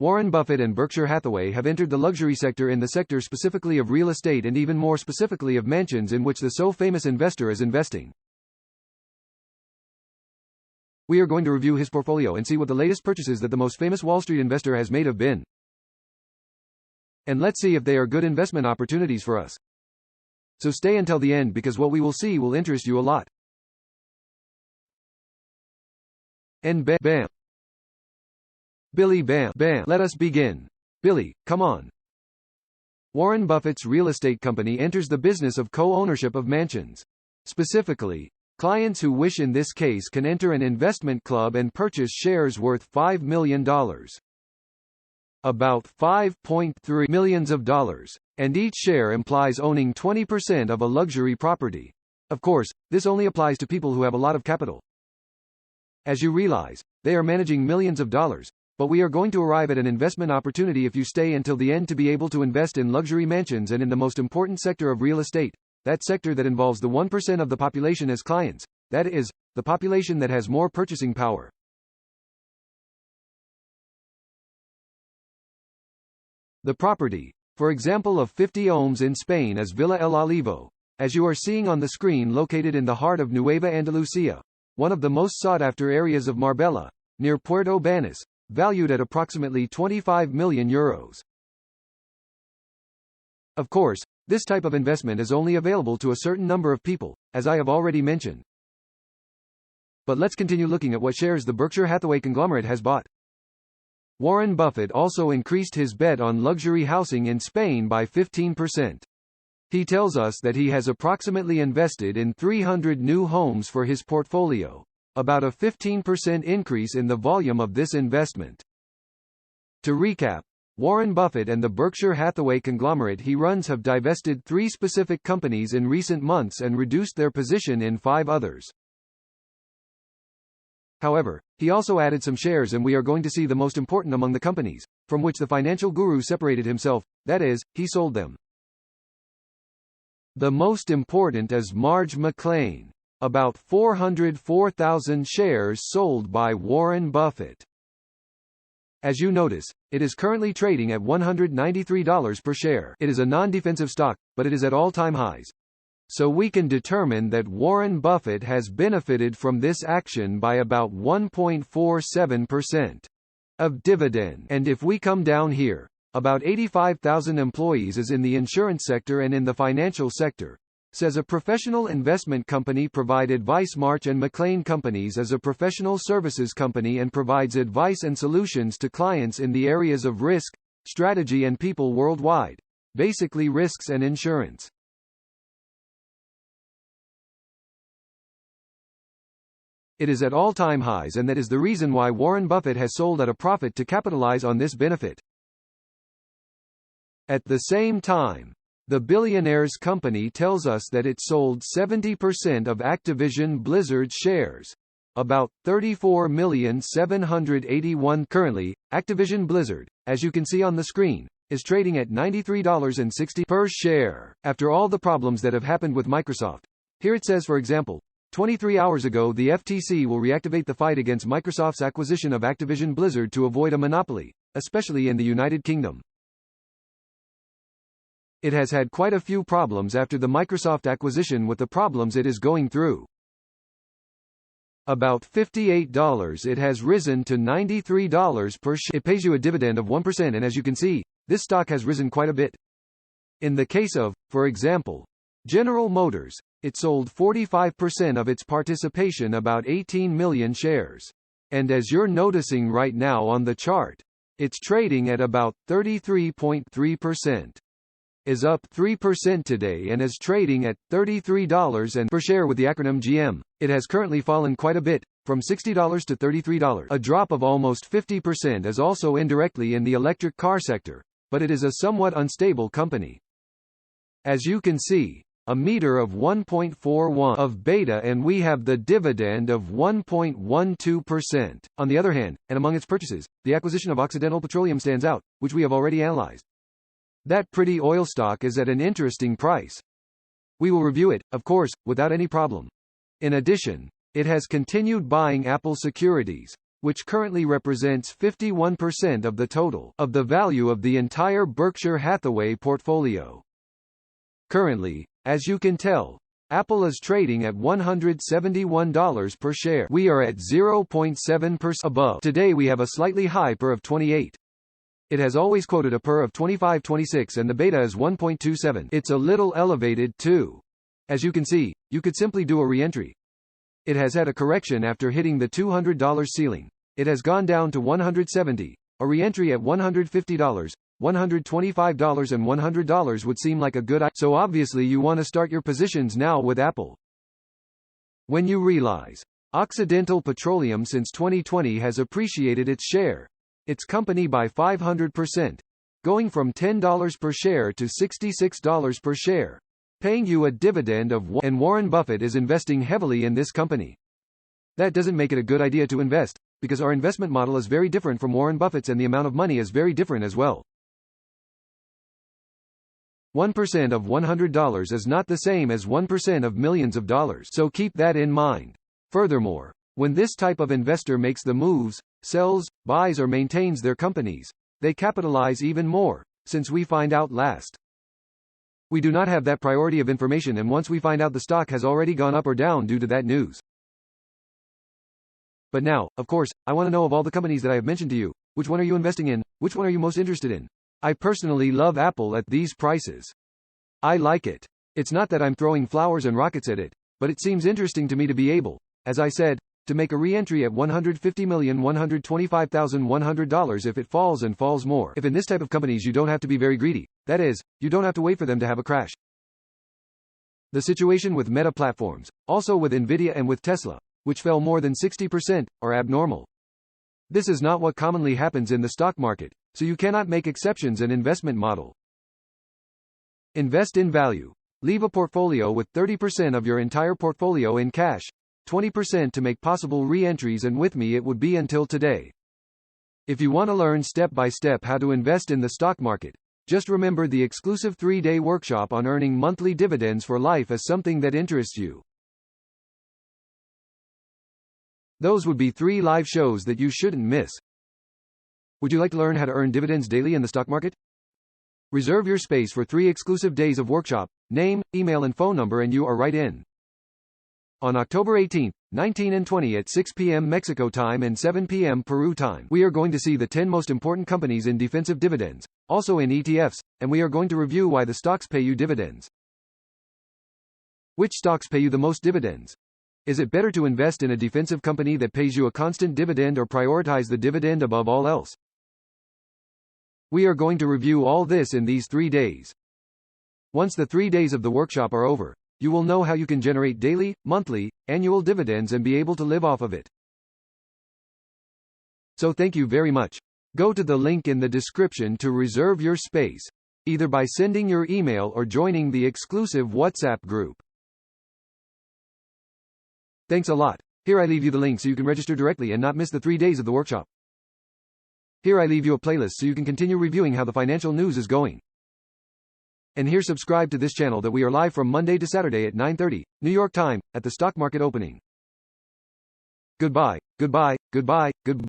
Warren Buffett and Berkshire Hathaway have entered the luxury sector in the sector specifically of real estate and even more specifically of mansions in which the so famous investor is investing. We are going to review his portfolio and see what the latest purchases that the most famous Wall Street investor has made have been. And let's see if they are good investment opportunities for us. So stay until the end because what we will see will interest you a lot. And bam. Billy bam. Let us begin. Billy, come on. Warren Buffett's real estate company enters the business of co-ownership of mansions. Specifically, clients who wish in this case can enter an investment club and purchase shares worth $5 million. About $5.3 million, and each share implies owning 20% of a luxury property. Of course, this only applies to people who have a lot of capital. As you realize, they are managing millions of dollars, but we are going to arrive at an investment opportunity if you stay until the end to be able to invest in luxury mansions and in the most important sector of real estate, that sector that involves the 1% of the population as clients, that is, the population that has more purchasing power. The property, for example of 50 ohms in Spain is Villa El Olivo, as you are seeing on the screen, located in the heart of Nueva Andalucía, one of the most sought-after areas of Marbella, near Puerto Banús, valued at approximately €25 million. Of course, this type of investment is only available to a certain number of people, as I have already mentioned. But let's continue looking at what shares the Berkshire Hathaway conglomerate has bought. Warren Buffett also increased his bet on luxury housing in Spain by 15%. He tells us that he has approximately invested in 300 new homes for his portfolio, about a 15% increase in the volume of this investment. To recap, Warren Buffett and the Berkshire Hathaway conglomerate he runs have divested 3 specific companies in recent months and reduced their position in 5 others. However, he also added some shares, and we are going to see the most important among the companies, from which the financial guru separated himself, that is, he sold them. The most important is Marge McLean. About 404,000 shares sold by Warren Buffett. As you notice, it is currently trading at $193 per share. It is a non-defensive stock, but it is at all-time highs. So we can determine that Warren Buffett has benefited from this action by about 1.47% of dividend. And if we come down here, about 85,000 employees is in the insurance sector and in the financial sector. Says a professional investment company provide advice. March & McLean Companies is a professional services company and provides advice and solutions to clients in the areas of risk, strategy and people worldwide. Basically risks and insurance. It is at all-time highs, and that is the reason why Warren Buffett has sold at a profit to capitalize on this benefit. At the same time, the billionaire's company tells us that it sold 70% of Activision Blizzard shares, about 34,781,000. Currently, Activision Blizzard, as you can see on the screen, is trading at $93.60 per share. After all the problems that have happened with Microsoft, here it says, for example, 23 hours ago the FTC will reactivate the fight against Microsoft's acquisition of Activision Blizzard to avoid a monopoly, especially in the United Kingdom. It has had quite a few problems after the Microsoft acquisition, with the problems it is going through. About $58 it has risen to $93 per share. It pays you a dividend of 1%, and as you can see, this stock has risen quite a bit. In the case of, for example, General Motors, it sold 45% of its participation, about 18 million shares. And as you're noticing right now on the chart, it's trading at about 33.3%. Is up 3% today and is trading at $33 per share with the acronym GM. It has currently fallen quite a bit, from $60 to $33. A drop of almost 50% is also indirectly in the electric car sector, but it is a somewhat unstable company. As you can see, a meter of 1.41 of beta, and we have the dividend of 1.12%. On the other hand, and among its purchases, the acquisition of Occidental Petroleum stands out, which we have already analyzed. That pretty oil stock is at an interesting price. We will review it, of course, without any problem. In addition, it has continued buying Apple securities, which currently represents 51% of the total of the value of the entire Berkshire Hathaway portfolio. Currently, as you can tell, Apple is trading at $171 per share. We are at 0.7% above. Today we have a slightly high PER of 28. It has always quoted a PER of 25-26 and the beta is 1.27. It's a little elevated too. As you can see, you could simply do a re-entry. It has had a correction after hitting the $200 ceiling. It has gone down to $170. A re-entry at $150, $125 and $100 would seem like a good idea. So obviously you want to start your positions now with Apple. When you realize Occidental Petroleum since 2020 has appreciated its share, its company by 500%, going from $10 per share to $66 per share, paying you a dividend of and Warren Buffett is investing heavily in this company. That doesn't make it a good idea to invest, because our investment model is very different from Warren Buffett's and the amount of money is very different as well. 1% of $100 is not the same as 1% of millions of dollars, so keep that in mind. Furthermore, when this type of investor makes the moves, sells, buys or maintains their companies, they capitalize even more, since we find out last. We do not have that priority of information, and once we find out the stock has already gone up or down due to that news. But now, of course, I want to know of all the companies that I have mentioned to you, which one are you investing in? Which one are you most interested in? I personally love Apple at these prices. I like it. It's not that I'm throwing flowers and rockets at it, but it seems interesting to me to be able, as I said, to make a re-entry at $150,125,100 if it falls and falls more. If in this type of companies you don't have to be very greedy, that is, you don't have to wait for them to have a crash. The situation with Meta platforms, also with Nvidia and with Tesla, which fell more than 60%, are abnormal. This is not what commonly happens in the stock market, so you cannot make exceptions in investment model. Invest in value. Leave a portfolio with 30% of your entire portfolio in cash, 20% to make possible re-entries, and with me it would be until today. If you want to learn step by step how to invest in the stock market, just remember the exclusive 3-day workshop on earning monthly dividends for life as something that interests you. Those would be 3 live shows that you shouldn't miss. Would you like to learn how to earn dividends daily in the stock market? Reserve your space for 3 exclusive days of workshop, name, email and phone number and you are right in. On October 18, 19 and 20 at 6 p.m. Mexico time and 7 p.m. Peru time, we are going to see the 10 most important companies in defensive dividends, also in ETFs, and we are going to review why the stocks pay you dividends. Which stocks pay you the most dividends? Is it better to invest in a defensive company that pays you a constant dividend or prioritize the dividend above all else? We are going to review all this in these 3 days. Once the 3 days of the workshop are over, you will know how you can generate daily, monthly, annual dividends and be able to live off of it. So thank you very much. Go to the link in the description to reserve your space, either by sending your email or joining the exclusive WhatsApp group. Thanks a lot. Here I leave you the link so you can register directly and not miss the 3 days of the workshop. Here I leave you a playlist so you can continue reviewing how the financial news is going. And here subscribe to this channel that we are live from Monday to Saturday at 9:30, New York time, at the stock market opening. Goodbye, goodbye, goodbye, goodbye.